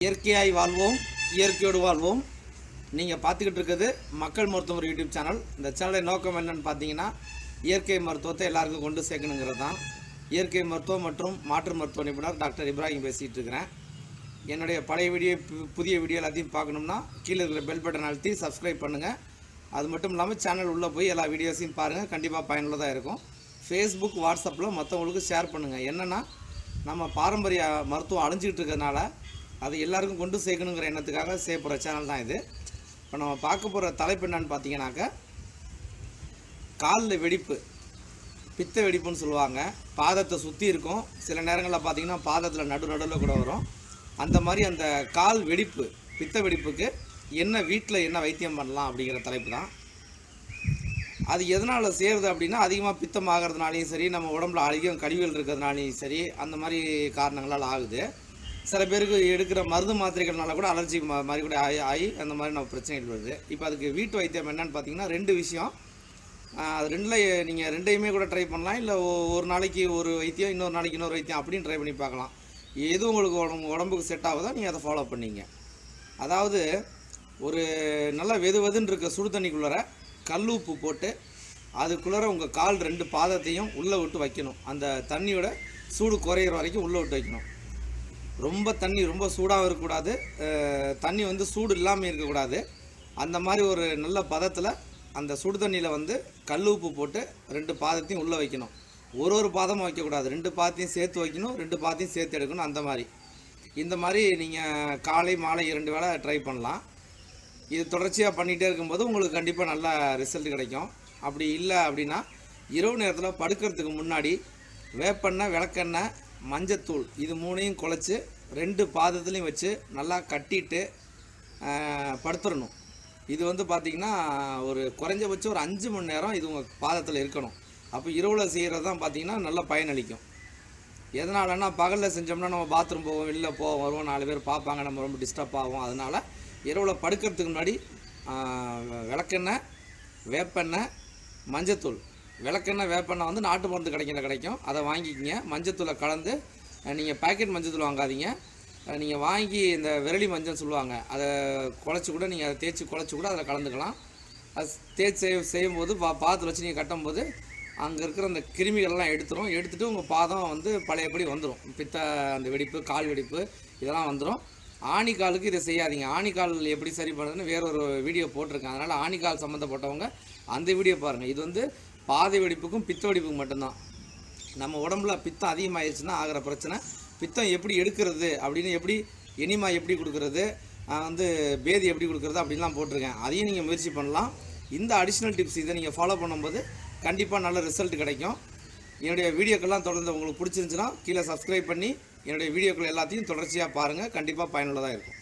இயற்கையாய் வாழ்வோம், இயற்கையோடு வாழ்வோம். நீங்கள் பார்த்துக்கிட்டு இருக்கிறது மக்கள் மருத்துவர் யூடியூப் சேனல். இந்த சேனலின் நோக்கம் என்னென்னு பார்த்தீங்கன்னா, இயற்கை மருத்துவத்தை எல்லாருக்கும் கொண்டு சேர்க்கணுங்கிறது தான். இயற்கை மருத்துவம் மற்றும் மாற்று மருத்துவ நிபுணர் டாக்டர் இப்ராஹிம் பேசிகிட்டு இருக்கிறேன். என்னுடைய பழைய வீடியோ, புதிய வீடியோ எல்லாத்தையும் பார்க்கணும்னா கீழே இருக்கிற பெல் பட்டன் அழுத்தி சப்ஸ்கிரைப் பண்ணுங்கள். அது மட்டும் இல்லாமல் சேனல் உள்ளே போய் எல்லா வீடியோஸையும் பாருங்கள், கண்டிப்பாக பயனுள்ளதாக இருக்கும். ஃபேஸ்புக், வாட்ஸ்அப்பில் மற்றவங்களுக்கு ஷேர் பண்ணுங்கள். என்னென்னா, நம்ம பாரம்பரிய மருத்துவம் அழிஞ்சிக்கிட்டு இருக்கிறதுனால அது எல்லாருக்கும் கொண்டு சேர்க்கணுங்கிற எண்ணத்துக்காக செய்யப்படுற சேனல் தான் இது. இப்போ நம்ம பார்க்க போகிற தலைப்பு என்னன்னு பார்த்தீங்கன்னாக்கா, காலில் வெடிப்பு, பித்த வெடிப்புன்னு சொல்லுவாங்க. பாதத்தை சுற்றி இருக்கும், சில நேரங்களில் பார்த்தீங்கன்னா பாதத்தில் நடுவில் கூட வரும். அந்த மாதிரி அந்த கால் வெடிப்பு, பித்த வெடிப்புக்கு என்ன வீட்டில் என்ன வைத்தியம் பண்ணலாம் அப்படிங்கிற தலைப்பு தான். அது எதனால் செய்கிறது அப்படின்னா, அதிகமாக பித்தம் ஆகிறதுனாலையும் சரி, நம்ம உடம்புல அதிகம் கழிவுகள் இருக்கிறதுனாலையும் சரி, அந்த மாதிரி காரணங்களால் ஆகுது. சில பேருக்கு எடுக்கிற மருந்து மாத்திரைகள்னால கூட அலர்ஜி மாதிரி கூட ஆகி அந்த மாதிரி நம்ம பிரச்சனைகள் வருது. இப்போ அதுக்கு வீட்டு வைத்தியம் என்னென்னு பார்த்தீங்கன்னா, ரெண்டு விஷயம். அது ரெண்டில் நீங்கள் ரெண்டையுமே கூட ட்ரை பண்ணலாம். இல்லை ஒரு நாளைக்கு ஒரு வைத்தியம், இன்னொரு நாளைக்கு இன்னொரு வைத்தியம் அப்படின்னு ட்ரை பண்ணி பார்க்கலாம். எது உங்களுக்கு உடம்புக்கு செட் ஆகுதோ நீங்கள் அதை ஃபாலோ பண்ணிங்க. அதாவது ஒரு நல்லா வெதுன்னு இருக்க சுடு தண்ணிக்குள்ளே கல் உப்பு போட்டு அதுக்குள்ளே உங்கள் கால் ரெண்டு பாதத்தையும் உள்ளே விட்டு வைக்கணும். அந்த தண்ணியோட சூடு குறையிற வரைக்கும் உள்ளே விட்டு வைக்கணும். ரொம்ப தண்ணி ரொம்ப சூடாகவும் இருக்கக்கூடாது, தண்ணி சூடு இல்லாமல் இருக்கக்கூடாது. அந்த மாதிரி ஒரு நல்ல பதத்தில் அந்த சுடு தண்ணியில் கல் உப்பு போட்டு ரெண்டு பாதத்தையும் உள்ளே வைக்கணும். ஒரு பாதமும் வைக்கக்கூடாது, ரெண்டு பாதத்தையும் சேர்த்து வைக்கணும், ரெண்டு பாதத்தையும் சேர்த்து எடுக்கணும். அந்த மாதிரி இந்த மாதிரி நீங்கள் காலை மாலை 2 வேளை ட்ரை பண்ணலாம். இது தொடர்ச்சியாக பண்ணிகிட்டே இருக்கும்போது உங்களுக்கு கண்டிப்பாக நல்ல ரிசல்ட் கிடைக்கும். அப்படி இல்லை அப்படின்னா, இரவு நேரத்தில் படுக்கிறதுக்கு முன்னாடி வேப்பெண்ணெய், விளக்கெண்ணெய், மஞ்சத்தூள் இது 3ஐயும் குழச்சி 2 பாதத்துலேயும் வச்சு நல்லா கட்டிட்டு படுத்துடணும். இது பார்த்திங்கன்னா ஒரு குறைஞ்சபட்சம் ஒரு 5 மணி நேரம் இது உங்கள் பாதத்தில் இருக்கணும். அப்போ இரவில் செய்கிறது தான் பார்த்திங்கன்னா நல்ல பயனளிக்கும். எதனாலன்னா, பகலில் செஞ்சோம்னா நம்ம பாத்ரூம் போவோம், வெளில போவோம், வருவோம், 4 பேர் பார்ப்பாங்க, நம்ம ரொம்ப டிஸ்டர்ப் ஆகும். அதனால் இரவில் படுக்கிறதுக்கு முன்னாடி விளக்கெண்ணெய், வேப்பெண்ணெய், மஞ்சத்தூள். விளக்கெண்ணெய், வேப்பெண்ணெய் நாட்டு மருந்து கிடைக்கும், அதை வாங்கிக்கிங்க. மஞ்சத்தூளை கலந்து, நீங்கள் பேக்கெட் மஞ்சத்தூள் வாங்காதீங்க. நீங்கள் வாங்கி இந்த விரலி மஞ்சள் சொல்லுவாங்க, அதை குழச்சி கூட நீங்கள் அதை தேய்ச்சி குழச்சி கூட அதில் கலந்துக்கலாம். அது தேய்ச்சி செய்யும்போது பாதத்தில் வச்சு நீங்கள் கட்டும்போது அங்கே இருக்கிற அந்த கிருமிகள்லாம் எடுத்துகிட்டு உங்கள் பாதம் பழையபடி வந்துடும். பித்த அந்த வெடிப்பு, கால் வெடிப்பு இதெல்லாம் வந்துடும். ஆணிக்காலுக்கு இதை செய்யாதீங்க. ஆணிக்கால் எப்படி சரி பண்ணுறதுன்னு வேறொரு வீடியோ போட்டிருக்கேன். அதனால் ஆணிக்கால் சம்மந்தப்பட்டவங்க அந்த வீடியோ பாருங்கள். இது பாதை வெடிப்புக்கும் பித்த வெடிப்புக்கும் மட்டும்தான். நம்ம உடம்புல பித்தம் அதிகமாகிடுச்சுன்னா ஆகிற பிரச்சனை. பித்தம் எப்படி எடுக்கிறது அப்படின்னு, எப்படி எனிமா எப்படி கொடுக்குறது, பேதி எப்படி கொடுக்குறது அப்படின்லாம் போட்டிருக்கேன். அதையும் நீங்கள் முயற்சி பண்ணலாம். இந்த அடிஷ்னல் டிப்ஸ் இதை நீங்கள் ஃபாலோ பண்ணும்போது கண்டிப்பாக நல்ல ரிசல்ட் கிடைக்கும். என்னுடைய வீடியோக்கெல்லாம் தொடர்ந்து உங்களுக்கு பிடிச்சிருந்துச்சுன்னா கீழே சப்ஸ்கிரைப் பண்ணி என்னுடைய வீடியோக்கள் எல்லாத்தையும் தொடர்ச்சியாக பாருங்கள். கண்டிப்பாக பயனுள்ளதாக இருக்கும்.